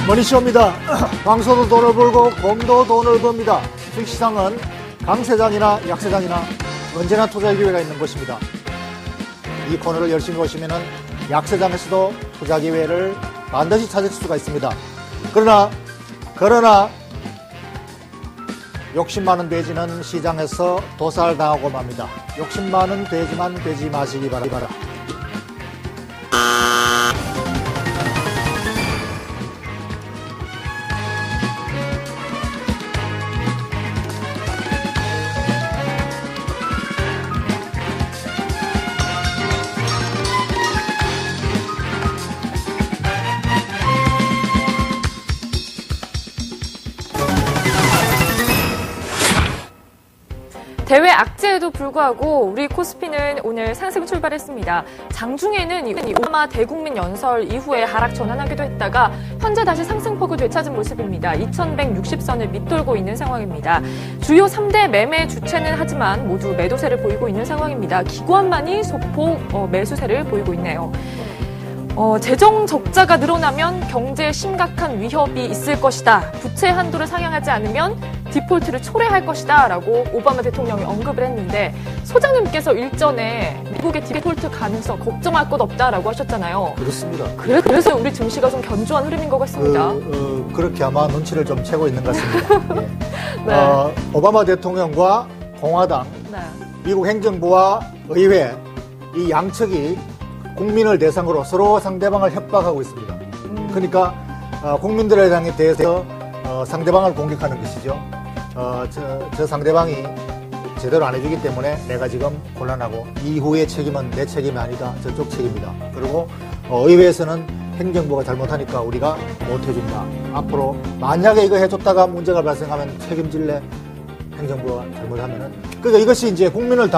머니쇼입니다. 광소도 돈을 벌고 곰도 돈을 법니다. 주식시장은 강세장이나 약세장이나 언제나 투자 기회가 있는 곳입니다. 이 코너를 열심히 보시면 약세장에서도 투자 기회를 반드시 찾을 수가 있습니다. 그러나 욕심 많은 돼지는 시장에서 도살당하고 맙니다. 욕심 많은 돼지만 되지 마시기 바랍니다. 대외 악재에도 불구하고 우리 코스피는 오늘 상승 출발했습니다. 장중에는 이 오바마 대국민 연설 이후에 하락 전환하기도 했다가 현재 다시 상승폭을 되찾은 모습입니다. 2160선을 밑돌고 있는 상황입니다. 주요 3대 매매 주체는 하지만 모두 매도세를 보이고 있는 상황입니다. 기관만이 소폭 매수세를 보이고 있네요. 재정 적자가 늘어나면 경제에 심각한 위협이 있을 것이다. 부채 한도를 상향하지 않으면 디폴트를 초래할 것이다. 라고 오바마 대통령이 언급을 했는데 소장님께서 일전에 미국의 디폴트 가능성 걱정할 것 없다라고 하셨잖아요. 그렇습니다. 그래서 우리 증시가 좀 견조한 흐름인 것 같습니다. 그렇게 아마 눈치를 좀 채고 있는 것 같습니다. 예. 네. 오바마 대통령과 공화당, 네. 미국 행정부와 의회 이 양측이 국민을 대상으로 서로 상대방을 협박하고 있습니다. 그러니까 국민들에 대해서 상대방을 공격하는 것이죠. 저 상대방이 제대로 안 해주기 때문에 내가 지금 곤란하고 이후의 책임은 내 책임이 아니다. 저쪽 책임이다. 그리고 의회에서는 행정부가 잘못하니까 우리가 못 해준다. 앞으로 만약에 이거 해줬다가 문제가 발생하면 책임질래? 행정부가 잘못하면은. 그러니까 이것이 이제 국민을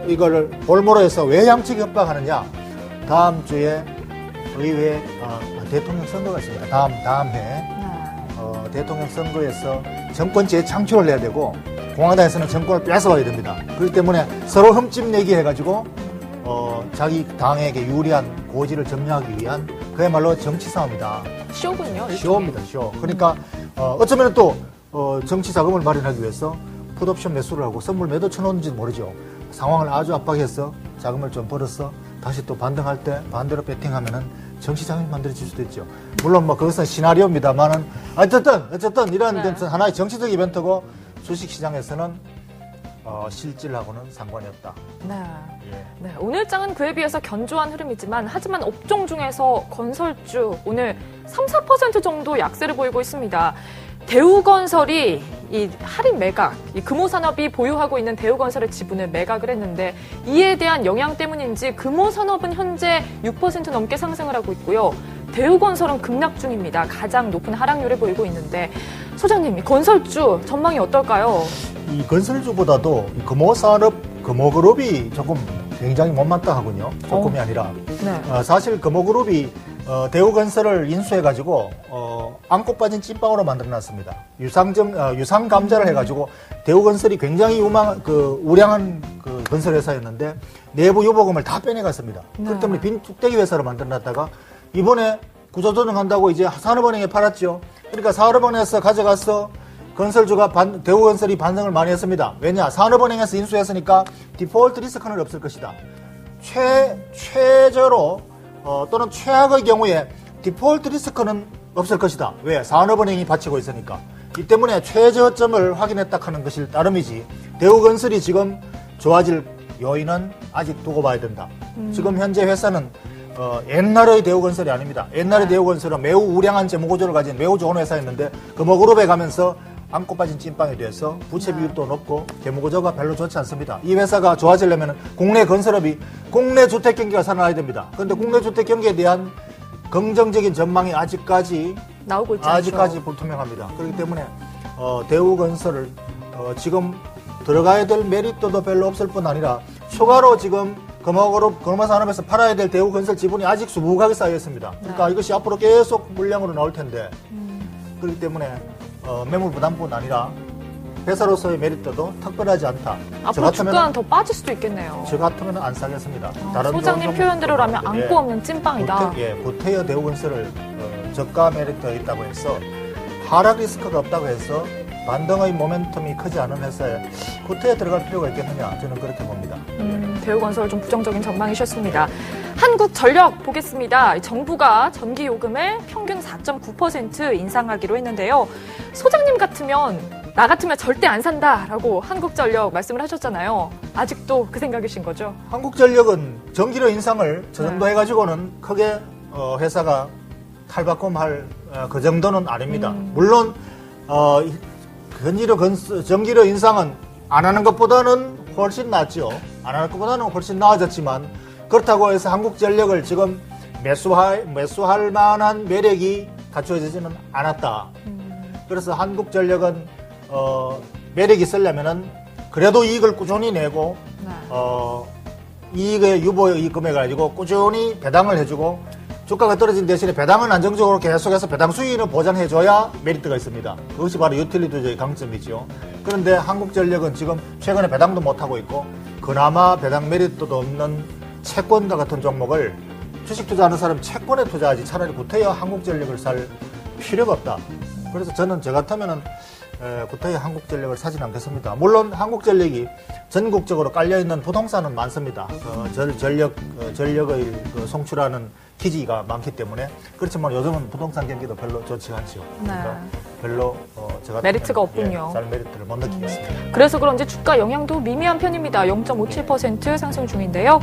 이거를 볼모로 해서 왜 양측이 협박하느냐. 다음 주에 의회, 대통령 선거가 있습니다. 다음 해. 대통령 선거에서 정권 재창출을 해야 되고, 공화당에서는 정권을 뺏어와야 됩니다. 그렇기 때문에 서로 흠집 내기 해가지고, 자기 당에게 유리한 고지를 점령하기 위한 그야말로 정치 싸움이다. 쇼군요. 쇼입니다, 쇼. 그러니까, 어쩌면 또, 정치 자금을 마련하기 위해서 풋옵션 매수를 하고 선물 매도 쳐놓는지도 모르죠. 상황을 아주 압박해서 자금을 좀 벌어서 다시 또 반등할 때 반대로 배팅하면은 정치 자금이 만들어질 수도 있죠. 물론 뭐 그것은 시나리오입니다만은 어쨌든 이런 하나의 정치적 이벤트고 주식시장에서는 실질하고는 상관이 없다. 네. 예. 네. 오늘 장은 그에 비해서 견조한 흐름이지만 하지만 업종 중에서 건설주 오늘 3-4% 정도 약세를 보이고 있습니다. 대우건설이 이 할인 매각, 이 금호산업이 보유하고 있는 대우건설의 지분을 매각을 했는데 이에 대한 영향 때문인지 금호산업은 현재 6% 넘게 상승을 하고 있고요. 대우건설은 급락 중입니다. 가장 높은 하락률을 보이고 있는데 소장님, 이 건설주 전망이 어떨까요? 이 건설주보다도 이 금호산업, 금호그룹이 조금 굉장히 못마땅하군요. 조금이 아니라. 네. 사실 금호그룹이 대우건설을 인수해가지고 안고 빠진 찐빵으로 만들어놨습니다. 유상감자를 해가지고 대우건설이 굉장히 우량한 건설회사였는데 내부 유보금을 다 빼내갔습니다. 네. 그렇기 때문에 빈 뚝배기 회사로 만들어놨다가 이번에 구조조정한다고 이제 산업은행에 팔았죠. 그러니까 산업은행에서 가져가서 건설주가 대우건설이 반성을 많이 했습니다. 왜냐? 산업은행에서 인수했으니까 디폴트 리스크는 없을 것이다. 최저로 또는 최악의 경우에 디폴트 리스크는 없을 것이다. 왜? 산업은행이 바치고 있으니까. 이 때문에 최저점을 확인했다 하는 것이 따름이지. 대우건설이 지금 좋아질 요인은 아직 두고 봐야 된다. 지금 현재 회사는 옛날의 대우건설이 아닙니다. 옛날의 대우건설은 매우 우량한 재무구조를 가진 매우 좋은 회사였는데 금호그룹에 가면서 안고 빠진 찐빵이 돼서 부채 비율도 높고 재무구조가 별로 좋지 않습니다. 이 회사가 좋아지려면 국내 건설업이 국내 주택 경기가 살아나야 됩니다. 그런데 국내 주택 경기에 대한 긍정적인 전망이 아직까지 나오고 있지 않죠. 아직까지 불투명합니다. 그렇기 때문에 대우건설을 지금 들어가야 될 메리트도 별로 없을 뿐 아니라 추가로 지금 금호그룹, 금호산업에서 팔아야 될 대우건설 지분이 아직 수북하게 쌓여 있습니다. 그러니까 이것이 앞으로 계속 물량으로 나올 텐데 그렇기 때문에 매물 부담뿐 아니라 회사로서의 메리트도 특별하지 않다. 앞으로 주가는 더 빠질 수도 있겠네요. 저 같으면 안 사겠습니다. 소장님 표현대로라면 안고 없는 찐빵이다. 구태여 대우건설을 저가 메리트가 있다고 해서 하락 리스크가 없다고 해서 반등의 모멘텀이 크지 않은 회사에 구태에 들어갈 필요가 있겠느냐, 저는 그렇게 봅니다. 대우건설 좀 부정적인 전망이셨습니다. 한국전력 보겠습니다. 정부가 전기요금을 평균 4.9% 인상하기로 했는데요. 소장님 같으면 나 같으면 절대 안 산다라고 한국전력 말씀을 하셨잖아요. 아직도 그 생각이신 거죠? 한국전력은 전기료 인상을 저 정도 해가지고는 크게 회사가 탈바꿈할 그 정도는 아닙니다. 물론 전기료 인상은 안 하는 것보다는 훨씬 낫죠. 안 하는 것보다는 훨씬 나아졌지만 그렇다고 해서 한국전력을 지금 매수할 만한 매력이 갖춰지지는 않았다. 그래서 한국전력은 매력이 있으려면은 그래도 이익을 꾸준히 내고 이익의 유보의 금액을 가지고 꾸준히 배당을 해주고 주가가 떨어진 대신에 배당은 안정적으로 계속해서 배당 수익을 보장해줘야 메리트가 있습니다. 그것이 바로 유틸리티의 강점이죠. 그런데 한국전력은 지금 최근에 배당도 못하고 있고 그나마 배당 메리트도 없는 채권과 같은 종목을 주식 투자하는 사람 채권에 투자하지 차라리 구태여 한국전력을 살 필요가 없다. 그래서 저는 저 같으면은 구태여 한국전력을 사진 않겠습니다. 물론 한국전력이 전국적으로 깔려있는 부동산은 많습니다. 전력의 송출하는 기지가 많기 때문에 그렇지만 요즘은 부동산 경기도 별로 좋지 않죠. 그러니까 별로 제가 메리트가 없군요. 쌀 메리트를 못 느끼겠습니다. 그래서 그런지 주가 영향도 미미한 편입니다. 0.57% 상승 중인데요.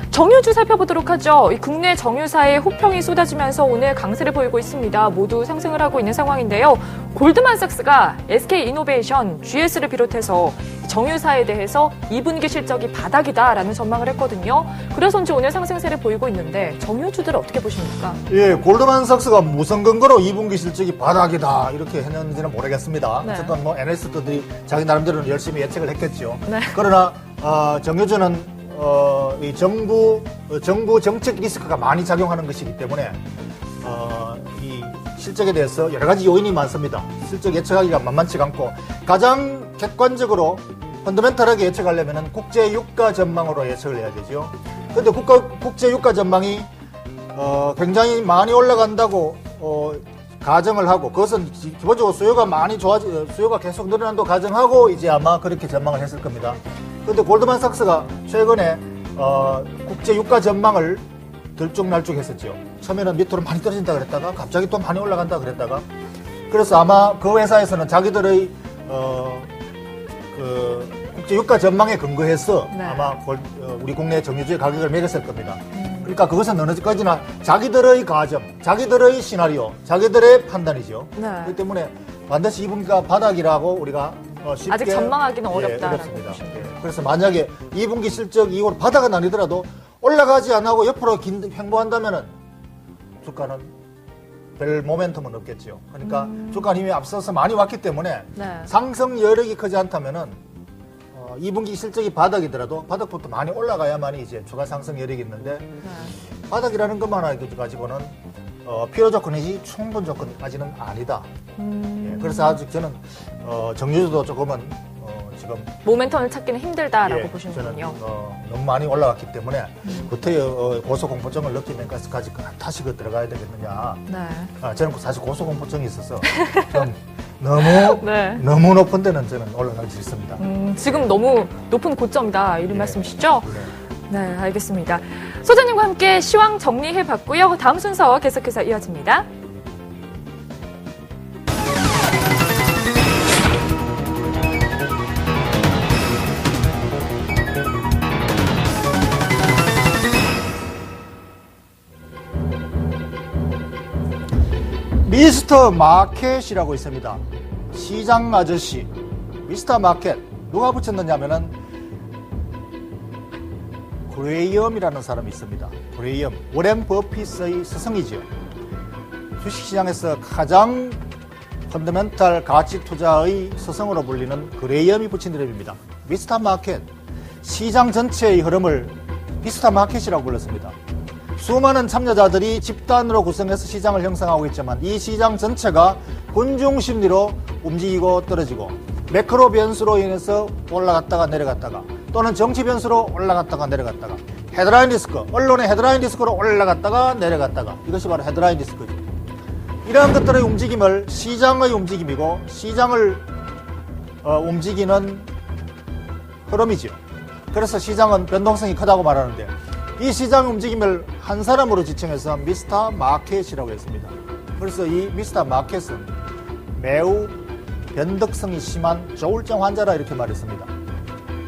정유주 살펴보도록 하죠. 국내 정유사의 호평이 쏟아지면서 오늘 강세를 보이고 있습니다. 모두 상승을 하고 있는 상황인데요. 골드만삭스가 SK이노베이션, GS를 비롯해서 정유사에 대해서 2분기 실적이 바닥이다라는 전망을 했거든요. 그래서인지 오늘 상승세를 보이고 있는데 정유주들 어떻게 보십니까? 예, 골드만삭스가 무슨 근거로 2분기 실적이 바닥이다 이렇게 했는지는 모르겠습니다. 네. 어쨌든 뭐 애널리스트들이 자기 나름대로 열심히 예측을 했겠죠. 네. 그러나 정유주는 이 정부 정책 리스크가 많이 작용하는 것이기 때문에 이 실적에 대해서 여러 가지 요인이 많습니다. 실적 예측하기가 만만치가 않고 가장 객관적으로 펀더멘탈하게 예측하려면 국제 유가 전망으로 예측을 해야 되죠. 그런데 국제 유가 전망이 굉장히 많이 올라간다고 가정을 하고 그것은 기본적으로 수요가 계속 늘어난다고 가정하고 이제 아마 그렇게 전망을 했을 겁니다. 그런데 골드만삭스가 최근에 국제 유가 전망을 들쭉날쭉 했었죠. 처음에는 밑으로 많이 떨어진다 그랬다가 갑자기 또 많이 올라간다 그랬다가 그래서 아마 그 회사에서는 자기들의 그 국제 유가 전망에 근거해서 네. 아마 우리 국내 정유주의 가격을 매겼을 겁니다. 그러니까 그것은 어느 까지나 자기들의 가정, 자기들의 시나리오, 자기들의 판단이죠. 네. 그렇기 때문에 반드시 2분기가 바닥이라고 우리가 쉽게 아직 전망하기는 어렵다라는 어렵습니다. 그래서 만약에 2분기 실적 이후로 바닥은 아니더라도 올라가지 안 하고 옆으로 횡보한다면은 주가는 별 모멘텀은 없겠죠. 그러니까 주가는 이미 앞서서 많이 왔기 때문에 네. 상승 여력이 크지 않다면은 2분기 실적이 바닥이더라도 바닥부터 많이 올라가야만이 이제 추가 상승 여력이 있는데 네. 바닥이라는 것만 가지고는 필요 조건이지 충분 조건까지는 아니다. 예, 그래서 아직 저는 정유주도 조금은 지금 모멘텀을 찾기는 힘들다라고 보시는군요. 너무 많이 올라갔기 때문에 구태여 고소공포증을 느끼면 다시 들어가야 되겠느냐. 네. 저는 사실 고소공포증이 있어서 좀 너무 높은 데는 저는 올라가기 싫습니다. 지금 너무 높은 고점이다 이런 말씀이시죠? 네, 알겠습니다. 소장님과 함께 시황 정리해봤고요. 다음 순서 계속해서 이어집니다. 미스터 마켓이라고 있습니다. 시장 아저씨, 미스터 마켓. 누가 붙였느냐면은 그레이엄이라는 사람이 있습니다. 그레이엄, 워렌 버핏의 스승이죠. 주식시장에서 가장 펀더멘탈 가치 투자의 스승으로 불리는 그레이엄이 붙인 이름입니다. 미스터 마켓, 시장 전체의 흐름을 미스터 마켓이라고 불렀습니다. 수많은 참여자들이 집단으로 구성해서 시장을 형성하고 있지만 이 시장 전체가 군중 심리로 움직이고 떨어지고 매크로 변수로 인해서 올라갔다가 내려갔다가 또는 정치 변수로 올라갔다가 내려갔다가 헤드라인 리스크, 언론의 헤드라인 리스크로 올라갔다가 내려갔다가 이것이 바로 헤드라인 리스크죠. 이러한 것들의 움직임을 시장의 움직임이고 시장을 움직이는 흐름이죠. 그래서 시장은 변동성이 크다고 말하는데 이 시장 움직임을 한 사람으로 지칭해서 미스터 마켓이라고 했습니다. 그래서 이 미스터 마켓은 매우 변덕성이 심한 조울증 환자라 이렇게 말했습니다.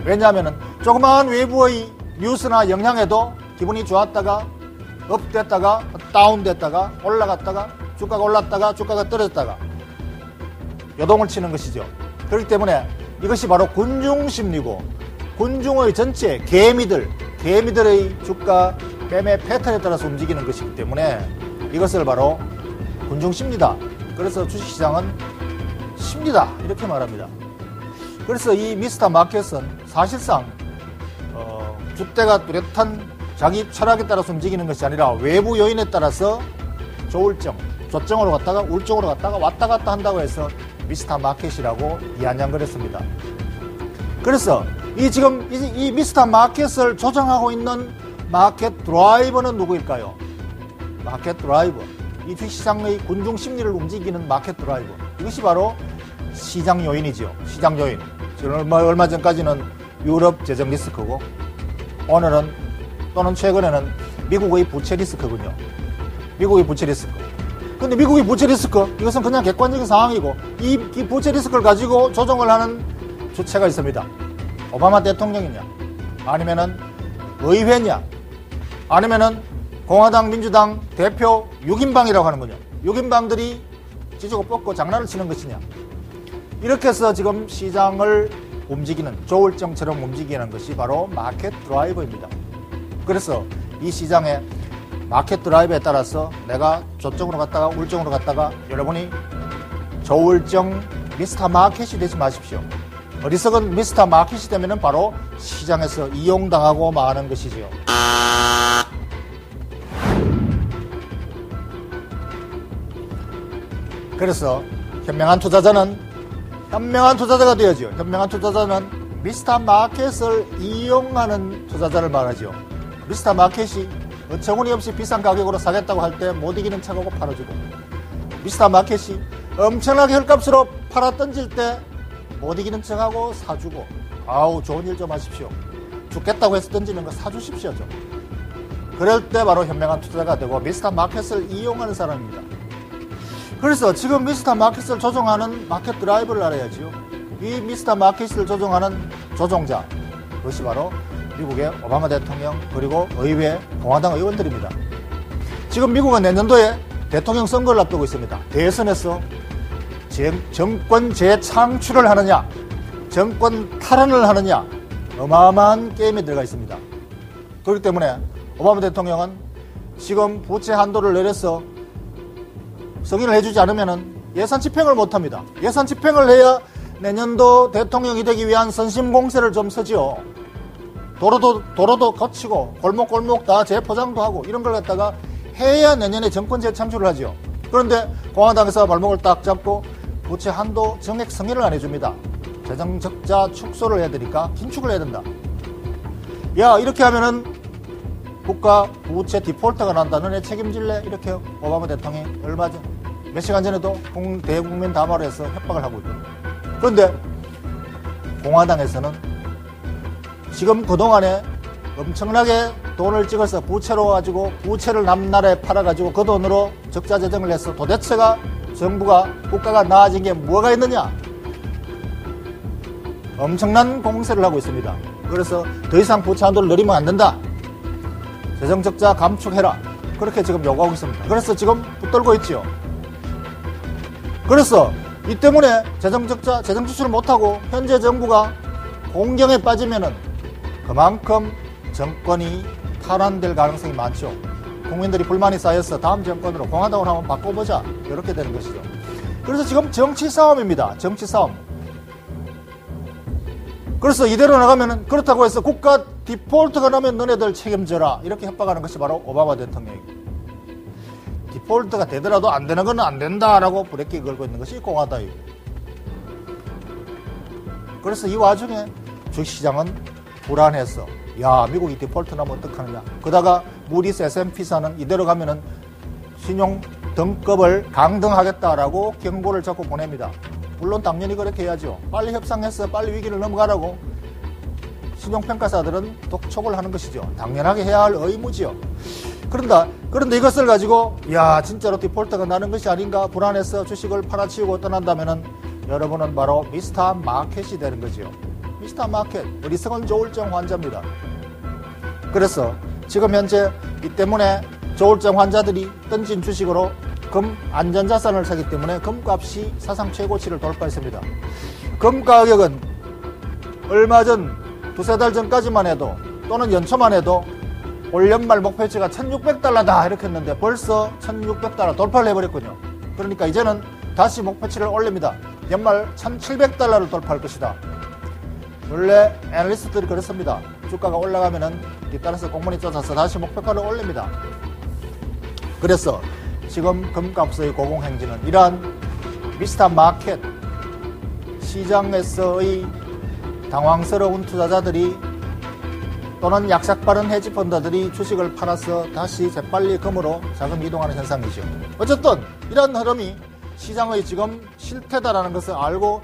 왜냐하면 조그마한 외부의 뉴스나 영향에도 기분이 좋았다가 업됐다가 다운됐다가 올라갔다가 주가가 올랐다가 주가가 떨어졌다가 요동을 치는 것이죠. 그렇기 때문에 이것이 바로 군중심리고 군중의 전체 개미들의 주가 매매 패턴에 따라서 움직이는 것이기 때문에 이것을 바로 군중심리다. 그래서 주식시장은 심리다 이렇게 말합니다. 그래서 이 미스터 마켓은 사실상 줏대가 뚜렷한 자기 철학에 따라서 움직이는 것이 아니라 외부 요인에 따라서 조증으로 갔다가 울증으로 갔다가 왔다 갔다 한다고 해서 미스터 마켓이라고 이안양거렸습니다. 그래서 이 미스터 마켓을 조정하고 있는 마켓 드라이버는 누구일까요? 마켓 드라이버. 이 주식시장의 군중 심리를 움직이는 마켓 드라이버. 이것이 바로 시장 요인이죠. 시장 요인. 지금 얼마 전까지는 유럽 재정 리스크고 오늘은 또는 최근에는 미국의 부채 리스크군요. 미국의 부채 리스크. 근데 미국의 부채 리스크, 이것은 그냥 객관적인 상황이고 이 부채 리스크를 가지고 조정을 하는 주체가 있습니다. 오바마 대통령이냐, 아니면은 의회냐, 아니면은 공화당, 민주당 대표 6인방이라고 하는군요. 6인방들이 지지고 뽑고 장난을 치는 것이냐. 이렇게 해서 지금 시장을 움직이는, 조울증처럼 움직이는 것이 바로 마켓 드라이버입니다. 그래서 이 시장의 마켓 드라이버에 따라서 내가 저쪽으로 갔다가 울증으로 갔다가 여러분이 조울증 미스터 마켓이 되지 마십시오. 어리석은 미스터 마켓이 되면 바로 시장에서 이용당하고 마는 것이지요. 그래서 현명한 투자자가 되어야죠. 현명한 투자자는 미스터 마켓을 이용하는 투자자를 말하죠. 미스터 마켓이 어처구니 없이 비싼 가격으로 사겠다고 할 때 못 이기는 척하고 팔아주고, 미스터 마켓이 엄청나게 헐값으로 팔아 던질 때 못 이기는 척하고 사주고, 아우 좋은 일 좀 하십시오. 죽겠다고 해서 던지는 거 사주십시오 좀. 그럴 때 바로 현명한 투자자가 되고 미스터 마켓을 이용하는 사람입니다. 그래서 지금 미스터 마켓을 조종하는 마켓 드라이버를 알아야지요. 이 미스터 마켓을 조종하는 조종자, 그것이 바로 미국의 오바마 대통령 그리고 의회 공화당 의원들입니다. 지금 미국은 내년도에 대통령 선거를 앞두고 있습니다. 대선에서 정권 재창출을 하느냐, 정권 탈환을 하느냐, 어마어마한 게임에 들어가 있습니다. 그렇기 때문에 오바마 대통령은 지금 부채 한도를 내려서 승인을 해주지 않으면 예산 집행을 못합니다. 예산 집행을 해야 내년도 대통령이 되기 위한 선심 공세를 좀 서지요. 도로도 거치고 골목골목 다 재포장도 하고 이런 걸 갖다가 해야 내년에 정권 재창출을 하죠. 그런데 공화당에서 발목을 딱 잡고 부채 한도 정액 승인을 안 해줍니다. 재정 적자 축소를 해야 되니까 긴축을 해야 된다. 야, 이렇게 하면은 국가 부채 디폴트가 난다. 너네 책임질래? 이렇게 오바마 대통령이 몇 시간 전에도 대국민 담화를 해서 협박을 하고 있거든요. 그런데 공화당에서는 지금 그동안에 엄청나게 돈을 찍어서 부채로 가지고 부채를 남나라에 팔아가지고 그 돈으로 적자 재정을 해서 도대체가 국가가 나아진 게 뭐가 있느냐? 엄청난 공세를 하고 있습니다. 그래서 더 이상 부채 한도를 늘리면 안 된다. 재정 적자 감축해라. 그렇게 지금 요구하고 있습니다. 그래서 지금 붙들고 있지요. 그래서 이 때문에 재정 적자, 재정 지출을 못하고 현재 정부가 공경에 빠지면은 그만큼 정권이 탈환될 가능성이 많죠. 국민들이 불만이 쌓여서 다음 정권으로 공화당으로 한번 바꿔보자. 이렇게 되는 것이죠. 그래서 지금 정치 싸움입니다. 정치 싸움. 그래서 이대로 나가면은 그렇다고 해서 국가 디폴트가 나면 너네들 책임져라. 이렇게 협박하는 것이 바로 오바마 대통령이고. 디폴트가 되더라도 안 되는 건 안 된다라고 브레이크 걸고 있는 것이 공화당이고. 그래서 이 와중에 주식시장은 불안해서 야, 미국이 디폴트 나면 어떡하느냐. 그러다가 무디스 S&P사는 이대로 가면은 신용 등급을 강등하겠다라고 경고를 자꾸 보냅니다. 물론 당연히 그렇게 해야죠. 빨리 협상해서 빨리 위기를 넘어가라고 신용평가사들은 독촉을 하는 것이죠. 당연하게 해야 할 의무지요. 그런데 이것을 가지고 야 진짜로 디폴트가 나는 것이 아닌가 불안해서 주식을 팔아치우고 떠난다면은 여러분은 바로 미스터 마켓이 되는 거지요. 미스터 마켓, 어리석은 조울증 환자입니다. 그래서 지금 현재 이 때문에 조울증 환자들이 던진 주식으로 금 안전자산을 사기 때문에 금값이 사상 최고치를 돌파했습니다. 금 가격은 얼마 전 두세 달 전까지만 해도 또는 연초만 해도 올 연말 목표치가 $1,600다 이렇게 했는데 벌써 $1,600 돌파를 해버렸군요. 그러니까 이제는 다시 목표치를 올립니다. 연말 $1,700를 돌파할 것이다. 원래 애널리스트들이 그렇습니다. 주가가 올라가면은 뒤따라서 공문이 쫓아서 다시 목표가를 올립니다. 그래서 지금 금값의 고공행진은 이러한 미스터 마켓 시장에서의 당황스러운 투자자들이 또는 약삭빠른 헤지펀드들이 주식을 팔아서 다시 재빨리 금으로 자금 이동하는 현상이죠. 어쨌든 이런 흐름이 시장의 지금 실태다라는 것을 알고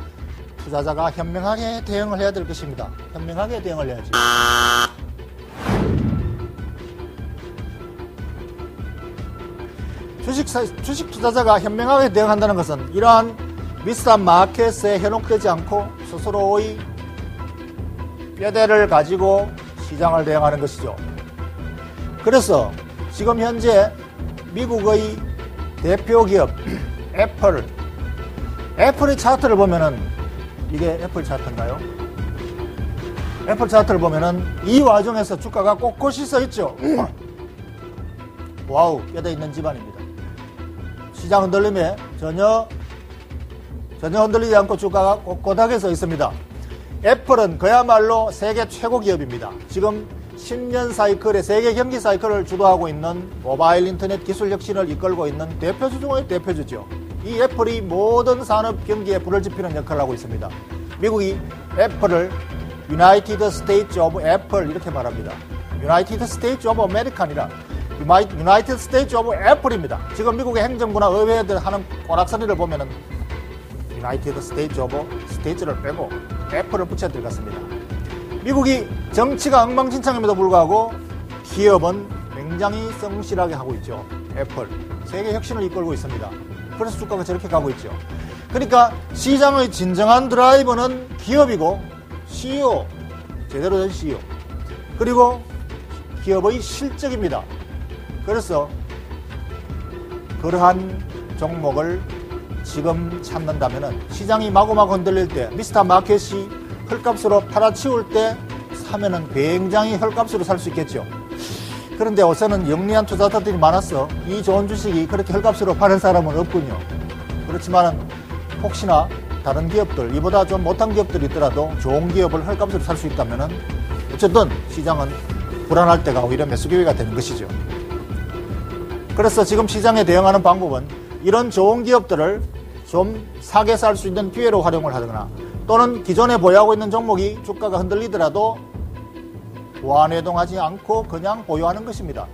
투자자가 현명하게 대응을 해야 될 것입니다. 현명하게 대응을 해야지. 주식 투자자가 현명하게 대응한다는 것은 이러한 미스터 마켓에 현혹되지 않고 스스로의 뼈대를 가지고 시장을 대응하는 것이죠. 그래서 지금 현재 미국의 대표 기업 애플의 차트를 보면은 이게 애플 차트인가요? 애플 차트를 보면은 이 와중에서 주가가 꼿꼿이 서 있죠. 와우, 뼈대 있는 집안입니다. 시장 흔들림에 전혀 흔들리지 않고 주가가 꼿꼿하게 서 있습니다. 애플은 그야말로 세계 최고 기업입니다. 지금 10년 사이클의 세계 경기 사이클을 주도하고 있는 모바일 인터넷 기술 혁신을 이끌고 있는 대표주 중의 대표주죠. 이 애플이 모든 산업 경기에 불을 지피는 역할을 하고 있습니다. 미국이 애플을 United States of Apple 이렇게 말합니다. United States of America 아니라 United States of Apple입니다. 지금 미국의 행정부나 의회들 하는 꼬락서리를 보면은 United States of States를 빼고 애플을 붙여 들어갔습니다. 미국이 정치가 엉망진창임에도 불구하고 기업은 굉장히 성실하게 하고 있죠. 애플 세계 혁신을 이끌고 있습니다. 그래서 주가가 저렇게 가고 있죠. 그러니까 시장의 진정한 드라이버는 기업이고 CEO, 제대로 된 CEO 그리고 기업의 실적입니다. 그래서 그러한 종목을 지금 찾는다면은 시장이 마구마구 흔들릴 때 미스터 마켓이 헐값으로 팔아치울 때 사면은 굉장히 헐값으로 살 수 있겠죠. 그런데 요새는 영리한 투자자들이 많아서 이 좋은 주식이 그렇게 헐값으로 파는 사람은 없군요. 그렇지만 혹시나 다른 기업들, 이보다 좀 못한 기업들이 있더라도 좋은 기업을 헐값으로 살 수 있다면은 어쨌든 시장은 불안할 때가 오히려 매수 기회가 되는 것이죠. 그래서 지금 시장에 대응하는 방법은 이런 좋은 기업들을 좀 사게 살 수 있는 기회로 활용을 하거나 또는 기존에 보유하고 있는 종목이 주가가 흔들리더라도 보완해동하지 않고 그냥 보유하는 것입니다.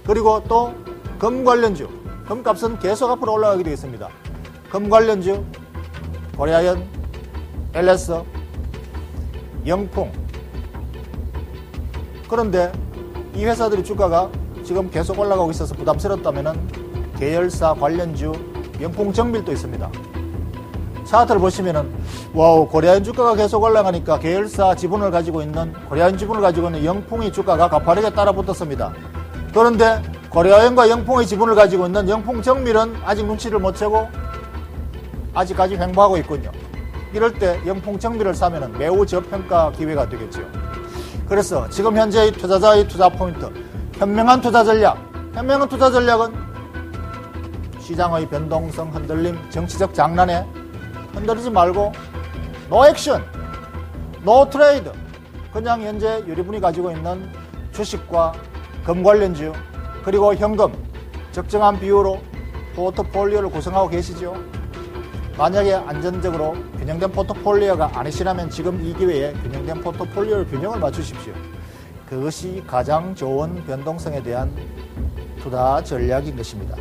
그리고 또 금 관련주, 금값은 계속 앞으로 올라가게 되겠습니다. 금 관련주, 고려아연, LS, 영풍. 그런데 이 회사들이 주가가 지금 계속 올라가고 있어서 부담스럽다면은 계열사 관련주 영풍정밀도 있습니다. 차트를 보시면은 와우, 고려아연 주가가 계속 올라가니까 계열사 지분을 가지고 있는 고려아연 지분을 가지고 있는 영풍이 주가가 가파르게 따라붙었습니다. 그런데 고려아연과 영풍의 지분을 가지고 있는 영풍정밀은 아직 눈치를 못 채고 아직까지 횡보하고 있군요. 이럴 때 영풍정밀을 사면은 매우 저평가 기회가 되겠죠. 그래서 지금 현재의 투자자의 투자 포인트, 현명한 투자 전략. 현명한 투자 전략은 시장의 변동성, 흔들림, 정치적 장난에 흔들리지 말고 노 액션, 노 트레이드. 그냥 현재 유리분이 가지고 있는 주식과 금 관련주 그리고 현금 적정한 비율로 포트폴리오를 구성하고 계시죠. 만약에 안전적으로 균형된 포트폴리오가 아니시라면 지금 이 기회에 균형된 포트폴리오를 균형을 맞추십시오. 그것이 가장 좋은 변동성에 대한 투자 전략인 것입니다.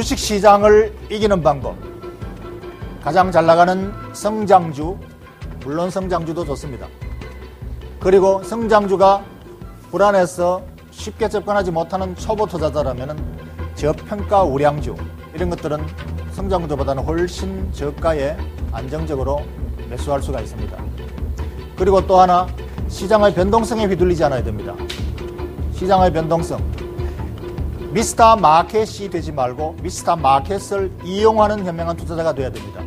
주식시장을 이기는 방법. 가장 잘 나가는 성장주, 물론 성장주도 좋습니다. 그리고 성장주가 불안해서 쉽게 접근하지 못하는 초보 투자자라면 저평가 우량주, 이런 것들은 성장주보다는 훨씬 저가에 안정적으로 매수할 수가 있습니다. 그리고 또 하나, 시장의 변동성에 휘둘리지 않아야 됩니다. 시장의 변동성. 미스터 마켓이 되지 말고 미스터 마켓을 이용하는 현명한 투자자가 되어야 됩니다.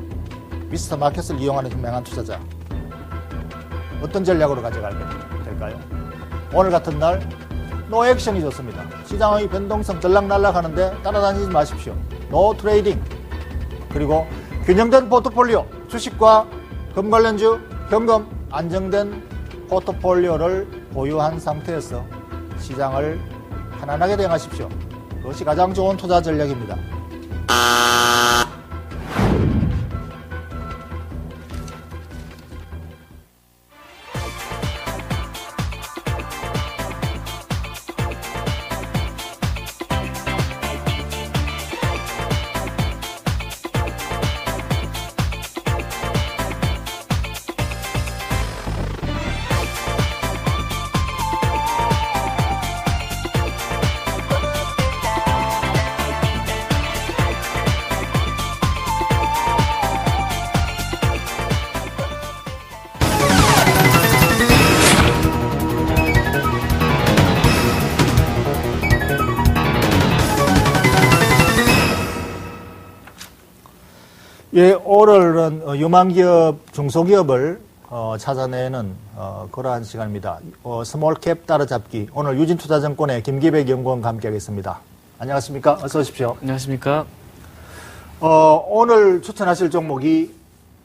미스터 마켓을 이용하는 현명한 투자자. 어떤 전략으로 가져가야 될까요? 오늘 같은 날 노 액션이 좋습니다. 시장의 변동성 들락날락 하는데 따라다니지 마십시오. 노 트레이딩. 그리고 균형된 포트폴리오, 주식과 금 관련주, 현금, 안정된 포트폴리오를 보유한 상태에서 시장을 편안하게 대응하십시오. 그것이 가장 좋은 투자 전략입니다. 예, 오늘은 유망기업, 중소기업을 찾아내는 그러한 시간입니다. 스몰캡 따라잡기. 오늘 유진투자증권의 김기백 연구원과 함께하겠습니다. 안녕하십니까? 어서 오십시오. 안녕하십니까? 오늘 추천하실 종목이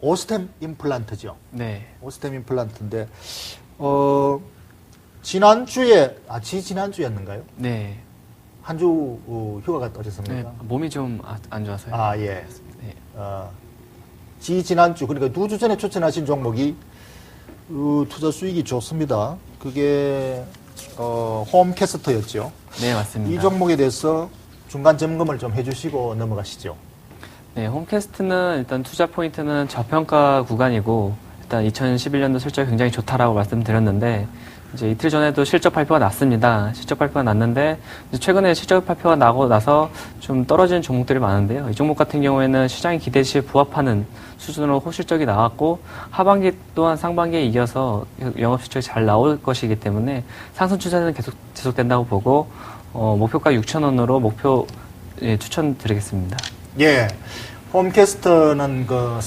오스템 임플란트죠. 네. 오스템 임플란트인데 지난주였는가요? 네. 한 주 휴가가 떨어졌습니까? 네. 몸이 좀 안 좋아서요. 아, 예. 네. 지난주, 그러니까 2주 전에 추천하신 종목이 투자 수익이 좋습니다. 그게 홈캐스터였죠. 네, 맞습니다. 이 종목에 대해서 중간 점검을 좀 해주시고 넘어가시죠. 네, 홈캐스트는 일단 투자 포인트는 저평가 구간이고 일단 2011년도 실적이 굉장히 좋다라고 말씀드렸는데 이제 이틀 전에도 실적 발표가 났습니다. 실적 발표가 났는데 이제 최근에 실적 발표가 나고 나서 좀 떨어지는 종목들이 많은데요. 이 종목 같은 경우에는 시장의 기대치에 부합하는 수준으로 호실적이 나왔고 하반기 또한 상반기에 이어서 영업 실적이 잘 나올 것이기 때문에 상승 추세는 계속 지속된다고 보고 목표가 6,000원으로 목표 추천드리겠습니다. 예. 홈캐스터는 그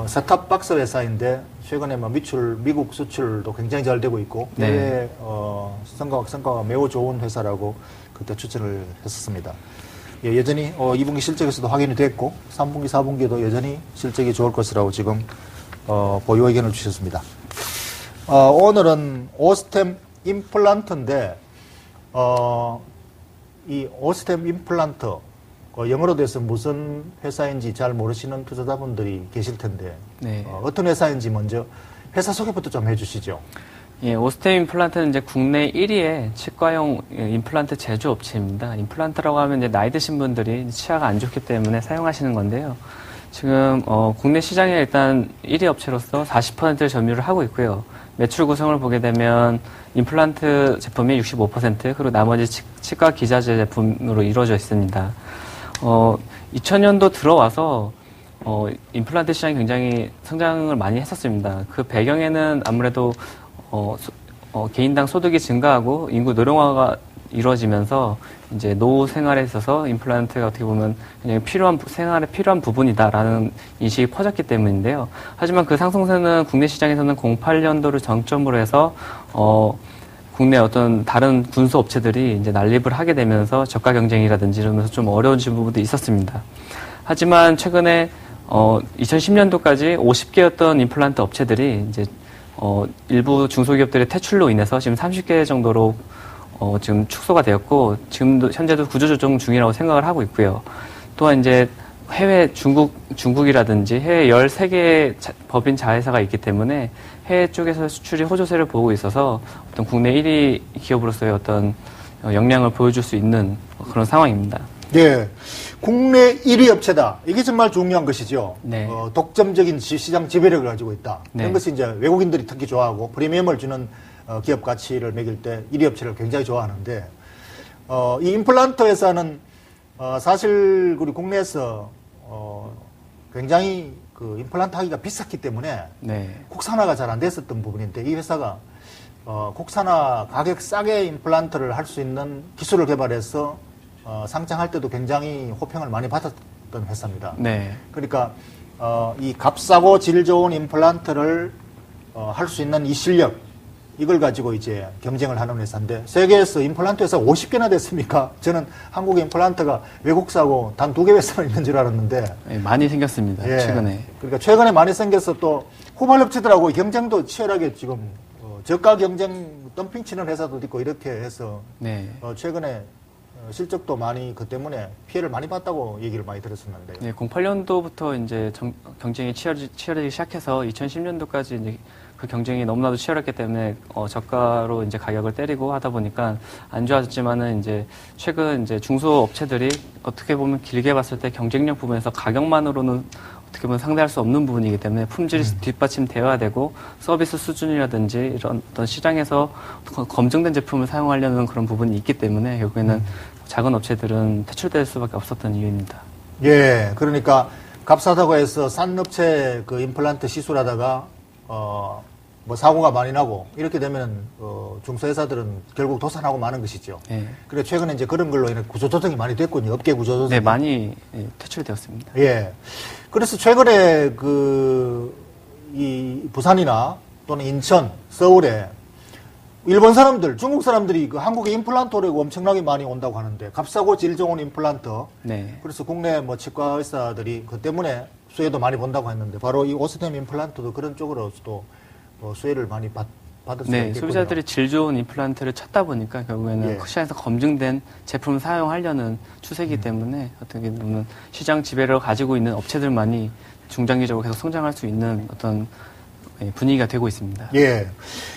셋탑박스 회사인데 최근에 미국 수출도 굉장히 잘 되고 있고 해외 성과가 매우 좋은 회사라고 그때 추천을 했었습니다. 예, 여전히 2분기 실적에서도 확인이 됐고 3분기, 4분기에도 여전히 실적이 좋을 것이라고 지금 보유 의견을 주셨습니다. 오늘은 오스템 임플란트인데 이 오스템 임플란트 영어로 돼서 무슨 회사인지 잘 모르시는 투자자분들이 계실 텐데 네. 어떤 회사인지 먼저 회사 소개부터 좀 해주시죠. 예, 오스템 임플란트는 이제 국내 1위의 치과용 임플란트 제조업체입니다. 임플란트라고 하면 이제 나이 드신 분들이 치아가 안 좋기 때문에 사용하시는 건데요. 지금 국내 시장에 일단 1위 업체로서 40%를 점유를 하고 있고요. 매출 구성을 보게 되면 임플란트 제품이 65%, 그리고 나머지 치과 기자재 제품으로 이루어져 있습니다. 2000년도 들어와서 임플란트 시장이 굉장히 성장을 많이 했었습니다. 그 배경에는 아무래도 개인당 소득이 증가하고 인구 노령화가 이루어지면서 이제 노후 생활에 있어서 임플란트가 어떻게 보면 굉장히 생활에 필요한 부분이다라는 인식이 퍼졌기 때문인데요. 하지만 그 상승세는 국내 시장에서는 08년도를 정점으로 해서 국내 어떤 다른 군수 업체들이 이제 난립을 하게 되면서 저가 경쟁이라든지 이러면서 좀 어려워진 부분도 있었습니다. 하지만 최근에 2010년도까지 50개였던 임플란트 업체들이 이제 일부 중소기업들의 퇴출로 인해서 지금 30개 정도로 지금 축소가 되었고 지금도 현재도 구조조정 중이라고 생각을 하고 있고요. 또한 이제 해외 중국이라든지 해외 13개의 법인 자회사가 있기 때문에 해외 쪽에서 수출이 호조세를 보고 있어서 어떤 국내 1위 기업으로서의 어떤 역량을 보여줄 수 있는 그런 상황입니다. 네. 국내 1위 업체다. 이게 정말 중요한 것이죠. 네. 독점적인 시장 지배력을 가지고 있다. 네. 이런 것이 이제 외국인들이 특히 좋아하고 프리미엄을 주는 기업 가치를 매길 때 1위 업체를 굉장히 좋아하는데, 이 임플란트 회사는 사실 우리 국내에서 굉장히 그 임플란트 하기가 비쌌기 때문에 네. 국산화가 잘 안 됐었던 부분인데, 이 회사가 국산화 가격 싸게 임플란트를 할 수 있는 기술을 개발해서 상장할 때도 굉장히 호평을 많이 받았던 회사입니다. 네. 그러니까 이 값싸고 질 좋은 임플란트를 할 수 있는 이 실력, 이걸 가지고 이제 경쟁을 하는 회사인데, 세계에서 임플란트 회사가 50개나 됐습니까? 저는 한국 임플란트가 외국사고 단 2개 회사만 있는 줄 알았는데. 네, 많이 생겼습니다. 예, 최근에. 그러니까 최근에 많이 생겨서 또 후발업체들하고 경쟁도 치열하게 지금 저가 경쟁 덤핑 치는 회사도 있고 이렇게 해서 네. 최근에 실적도 많이 그 때문에 피해를 많이 봤다고 얘기를 많이 들었었는데. 네, 08년도부터 이제 경쟁이 치열해지기 시작해서 2010년도까지 이제 그 경쟁이 너무나도 치열했기 때문에 저가로 이제 가격을 때리고 하다 보니까 안 좋아졌지만은 이제 최근 이제 중소업체들이 어떻게 보면 길게 봤을 때 경쟁력 부분에서 가격만으로는 어떻게 보면 상대할 수 없는 부분이기 때문에 품질이 뒷받침되어야 되고 서비스 수준이라든지 이런 어떤 시장에서 검증된 제품을 사용하려는 그런 부분이 있기 때문에 결국에는 작은 업체들은 퇴출될 수밖에 없었던 이유입니다. 예, 그러니까 값싸다고 해서 싼 업체 그 임플란트 시술하다가 뭐 사고가 많이 나고 이렇게 되면 중소회사들은 결국 도산하고 마는 것이죠. 네. 그래 최근에 이제 그런 걸로 인해 구조조정이 많이 됐군요. 업계 구조조정이. 네, 많이 퇴출되었습니다. 예. 그래서 최근에 이 부산이나 또는 인천, 서울에 일본 사람들, 중국 사람들이 그 한국에 임플란트 오려고 엄청나게 많이 온다고 하는데, 값싸고 질 좋은 임플란트. 네. 그래서 국내 뭐 치과 의사들이 그 때문에 수혜도 많이 본다고 했는데, 바로 이 오스템 임플란트도 그런 쪽으로서도 수혜를 많이 받을 수 네, 있겠군요. 소비자들이 질 좋은 임플란트를 찾다 보니까 결국에는 예. 시장에서 검증된 제품을 사용하려는 추세이기 때문에 어떻게 보면 시장 지배를 가지고 있는 업체들만이 중장기적으로 계속 성장할 수 있는 어떤 분위기가 되고 있습니다. 예.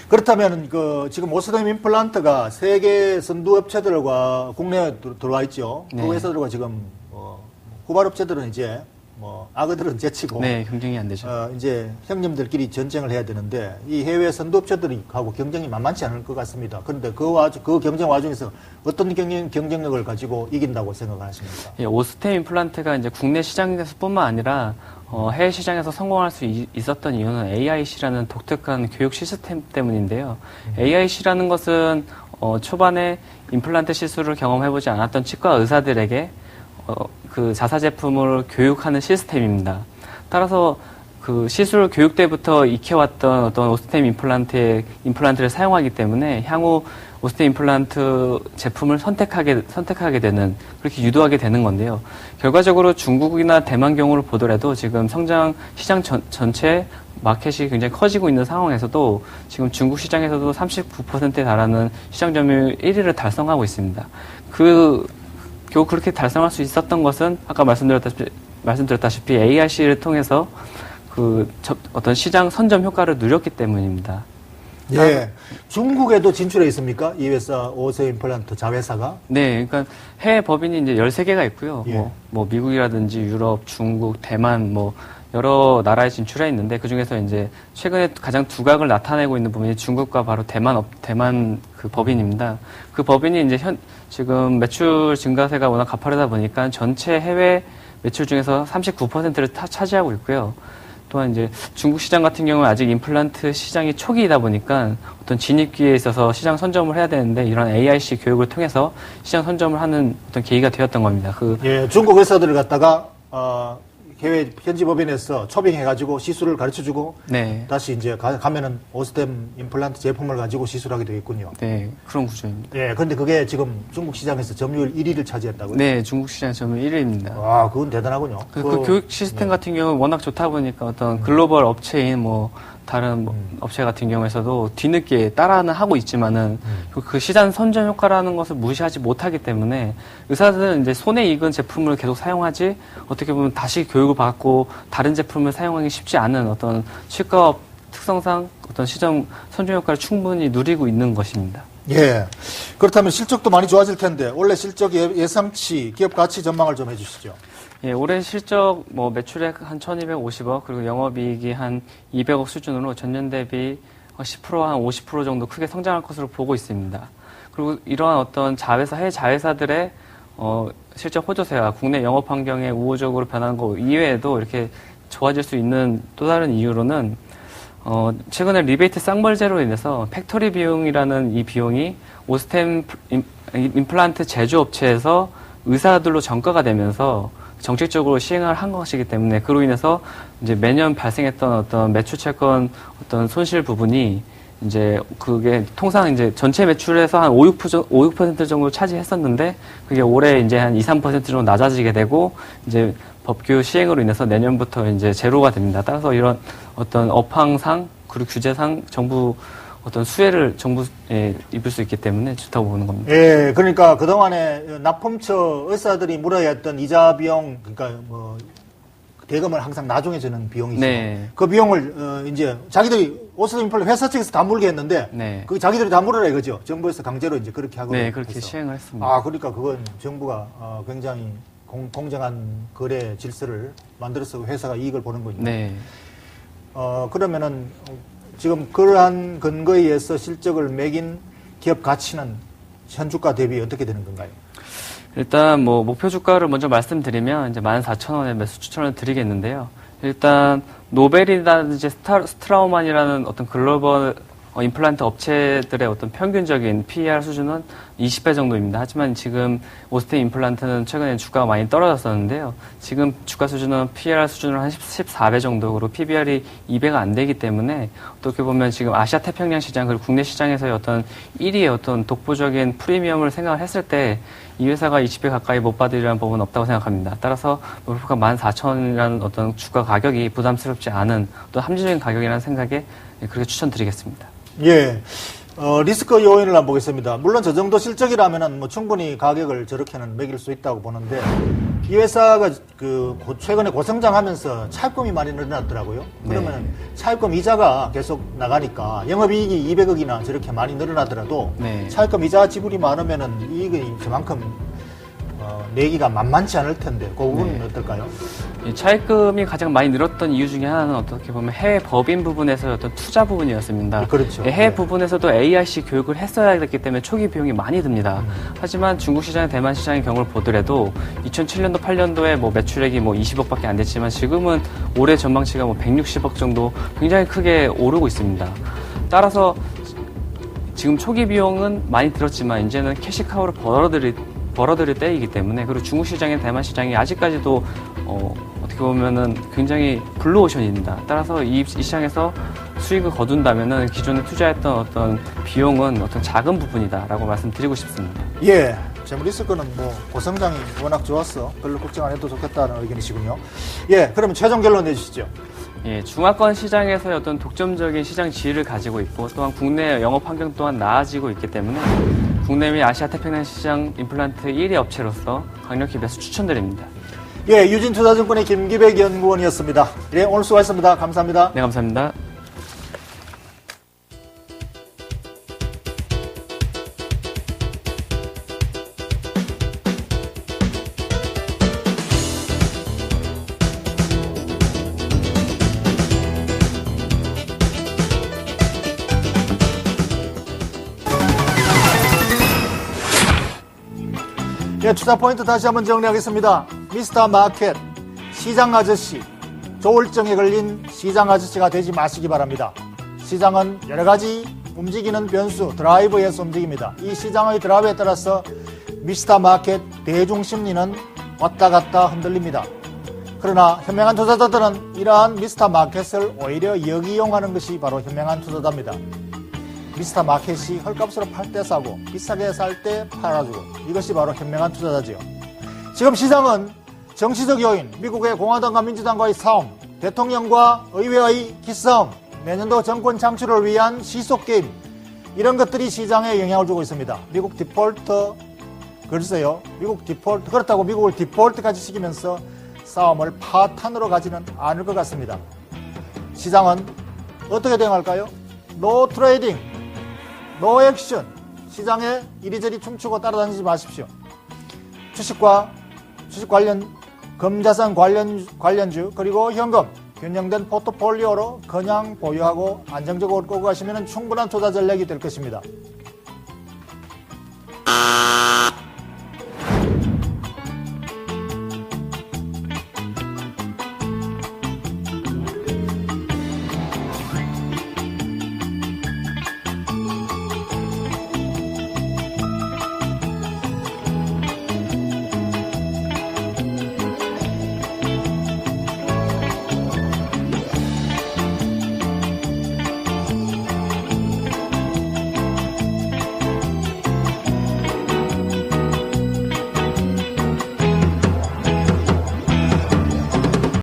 그렇다면 지금 오스템 임플란트가 세계 선두 업체들과 국내에 들어와 있죠. 네. 그 회사들과 지금 후발 업체들은 이제 악어들은 제치고 네, 경쟁이 안 되죠. 이제 형님들끼리 전쟁을 해야 되는데, 이 해외 선두 업체들하고 경쟁이 만만치 않을 것 같습니다. 그런데 그 경쟁 와중에서 어떤 경쟁력을 가지고 이긴다고 생각하십니까? 예, 오스템 임플란트가 이제 국내 시장에서뿐만 아니라 해외 시장에서 성공할 수 있었던 이유는 AIC라는 독특한 교육 시스템 때문인데요. AIC라는 것은 초반에 임플란트 시술을 경험해보지 않았던 치과 의사들에게 그 자사 제품을 교육하는 시스템입니다. 따라서 그 시술 교육 때부터 익혀왔던 어떤 오스템 임플란트를 사용하기 때문에 향후 오스템 임플란트 제품을 선택하게 되는, 그렇게 유도하게 되는 건데요. 결과적으로 중국이나 대만 경우를 보더라도 지금 시장 전체 마켓이 굉장히 커지고 있는 상황에서도 지금 중국 시장에서도 39%에 달하는 시장 점유율 1위를 달성하고 있습니다. 겨우 그렇게 달성할 수 있었던 것은 아까 말씀드렸다시피 AIC를 통해서 어떤 시장 선점 효과를 누렸기 때문입니다. 예. 중국에도 진출해 있습니까? 이 회사 오스템 임플란트 자회사가? 네, 그러니까 해외 법인이 이제 13개가 있고요. 예. 뭐 미국이라든지 유럽, 중국, 대만 여러 나라에 진출해 있는데, 그 중에서 이제 최근에 가장 두각을 나타내고 있는 부분이 중국과 바로 대만 그 법인입니다. 그 법인이 이제 지금 매출 증가세가 워낙 가파르다 보니까 전체 해외 매출 중에서 39%를 차지하고 있고요. 또한 이제 중국 시장 같은 경우는 아직 임플란트 시장이 초기이다 보니까 어떤 진입기에 있어서 시장 선점을 해야 되는데, 이런 AIC 교육을 통해서 시장 선점을 하는 어떤 계기가 되었던 겁니다. 예, 중국 회사들을 갖다가 해외 현지 법인에서 초빙해가지고 시술을 가르쳐주고, 네. 다시 이제 가면은 오스템 임플란트 제품을 가지고 시술하게 되겠군요. 네, 그런 구조입니다. 예, 그런데 그게 지금 중국 시장에서 점유율 1위를 차지했다고요? 네, 중국 시장 점유율 1위입니다. 아, 그건 대단하군요. 그 교육 시스템 같은 경우는 워낙 좋다 보니까 어떤 글로벌 업체인 다른 업체 같은 경우에서도 뒤늦게 따라는 하고 있지만은 그 시장 선점 효과라는 것을 무시하지 못하기 때문에 의사들은 이제 손에 익은 제품을 계속 사용하지, 어떻게 보면 다시 교육을 받고 다른 제품을 사용하기 쉽지 않은 어떤 치과업 특성상 어떤 시장 선점 효과를 충분히 누리고 있는 것입니다. 예. 그렇다면 실적도 많이 좋아질 텐데 원래 실적 예상치, 기업 가치 전망을 좀 해주시죠. 예, 올해 실적 매출액 한 1,250억 그리고 영업이익이 한 200억 수준으로 전년 대비 10% 한 50% 정도 크게 성장할 것으로 보고 있습니다. 그리고 이러한 어떤 해외 자회사들의 실적 호조세와 국내 영업 환경에 우호적으로 변하는 것 이외에도 이렇게 좋아질 수 있는 또 다른 이유로는 최근에 리베이트 쌍벌제로 인해서 팩토리 비용이라는 이 비용이 오스템 임플란트 제조업체에서 의사들로 전가가 되면서 정책적으로 시행을 한 것이기 때문에 그로 인해서 이제 매년 발생했던 어떤 매출 채권 어떤 손실 부분이 이제 그게 통상 이제 전체 매출에서 한 5-6% 정도 차지했었는데 그게 올해 이제 한 2-3% 정도 낮아지게 되고 이제 법규 시행으로 인해서 내년부터 이제 제로가 됩니다. 따라서 이런 어떤 업황상 그리고 규제상 정부 어떤 수혜를 정부에 입을 수 있기 때문에 좋다고 보는 겁니다. 예, 그러니까 그동안에 납품처 의사들이 물어야 했던 이자 비용, 그러니까 대금을 항상 나중에 주는 비용이죠. 네. 그 비용을 이제 자기들이 오스템 임플란트 회사 측에서 다 물게 했는데 네. 그 자기들이 다 물으라 이거죠. 정부에서 강제로 이제 그렇게 하고 네, 그렇게 시행을 했습니다. 아, 그러니까 그건 정부가 굉장히 공정한 거래 질서를 만들어서 회사가 이익을 보는군요. 네. 그러면은 지금 그러한 근거에 의해서 실적을 매긴 기업 가치는 현주가 대비 어떻게 되는 건가요? 일단 목표 주가를 먼저 말씀드리면 이제 14,000원에 매수 추천을 드리겠는데요. 일단 노벨이라든지 스트라우만이라는 어떤 글로벌 임플란트 업체들의 어떤 평균적인 PER 수준은 20배 정도입니다. 하지만 지금 오스템 임플란트는 최근에 주가가 많이 떨어졌었는데요. 지금 주가 수준은 PER 수준으로 한 14배 정도로 PBR이 2배가 안 되기 때문에 어떻게 보면 지금 아시아 태평양 시장 그리고 국내 시장에서의 어떤 1위의 어떤 독보적인 프리미엄을 생각을 했을 때 이 회사가 20배 가까이 못 받으리라는 법은 없다고 생각합니다. 따라서 목표가 14,000원이라는 어떤 주가 가격이 부담스럽지 않은 또 합리적인 가격이라는 생각에 그렇게 추천드리겠습니다. 예. 리스크 요인을 한번 보겠습니다. 물론 저 정도 실적이라면은 충분히 가격을 저렇게는 매길 수 있다고 보는데 이 회사가 최근에 고성장하면서 차입금이 많이 늘어났더라고요. 그러면 네. 차입금 이자가 계속 나가니까 영업이익이 200억이나 저렇게 많이 늘어나더라도 네. 차입금 이자 지불이 많으면은 이익이 그만큼 내기가 만만치 않을 텐데 그 부분은 네. 어떨까요? 이 차입금이 가장 많이 늘었던 이유 중에 하나는 어떻게 보면 해외 법인 부분에서의 어떤 투자 부분이었습니다. 그렇죠. 해외 네. 부분에서도 AIC 교육을 했어야 됐기 때문에 초기 비용이 많이 듭니다. 하지만 중국 시장, 대만 시장의 경우를 보더라도 2007년도, 8년도에 매출액이 20억밖에 안 됐지만 지금은 올해 전망치가 160억 정도 굉장히 크게 오르고 있습니다. 따라서 지금 초기 비용은 많이 들었지만 이제는 캐시카우를 벌어들일 때이기 때문에 그리고 중국 시장의 대만 시장이 아직까지도 어떻게 보면은 굉장히 블루오션입니다. 따라서 이 시장에서 수익을 거둔다면은 기존에 투자했던 어떤 비용은 어떤 작은 부분이다라고 말씀드리고 싶습니다. 예, 재무 리스크는 고성장이 워낙 좋았어. 별로 걱정 안 해도 좋겠다는 의견이시군요. 예, 그러면 최종 결론 내주시죠. 예, 중화권 시장에서의 어떤 독점적인 시장 지위를 가지고 있고 또한 국내 영업 환경 또한 나아지고 있기 때문에 국내 및 아시아 태평양 시장 임플란트 1위 업체로서 강력히 매수 추천드립니다. 예, 유진투자증권의 김기백 연구원이었습니다. 예, 오늘 수고하셨습니다. 감사합니다. 네, 감사합니다. 예, 투자 포인트 다시 한번 정리하겠습니다. 미스터 마켓, 시장 아저씨, 조울증에 걸린 시장 아저씨가 되지 마시기 바랍니다. 시장은 여러 가지 움직이는 변수, 드라이브에서 움직입니다. 이 시장의 드라이브에 따라서 미스터 마켓 대중 심리는 왔다 갔다 흔들립니다. 그러나 현명한 투자자들은 이러한 미스터 마켓을 오히려 역이용하는 것이 바로 현명한 투자자입니다. 미스터 마켓이 헐값으로 팔 때 사고 비싸게 살 때 팔아주고 이것이 바로 현명한 투자자지요. 지금 시장은 정치적 요인, 미국의 공화당과 민주당과의 싸움, 대통령과 의회의 기싸움, 내년도 정권 창출을 위한 시속게임 이런 것들이 시장에 영향을 주고 있습니다. 미국 디폴트, 글쎄요. 미국 디폴트, 그렇다고 미국을 디폴트까지 시키면서 싸움을 파탄으로 가지는 않을 것 같습니다. 시장은 어떻게 대응할까요? 노 트레이딩, 노 액션, 시장에 이리저리 춤추고 따라다니지 마십시오. 주식과 주식 관련 금자산 관련주 그리고 현금 균형된 포트폴리오로 그냥 보유하고 안정적으로 끌고 가시면 충분한 투자 전략이 될 것입니다.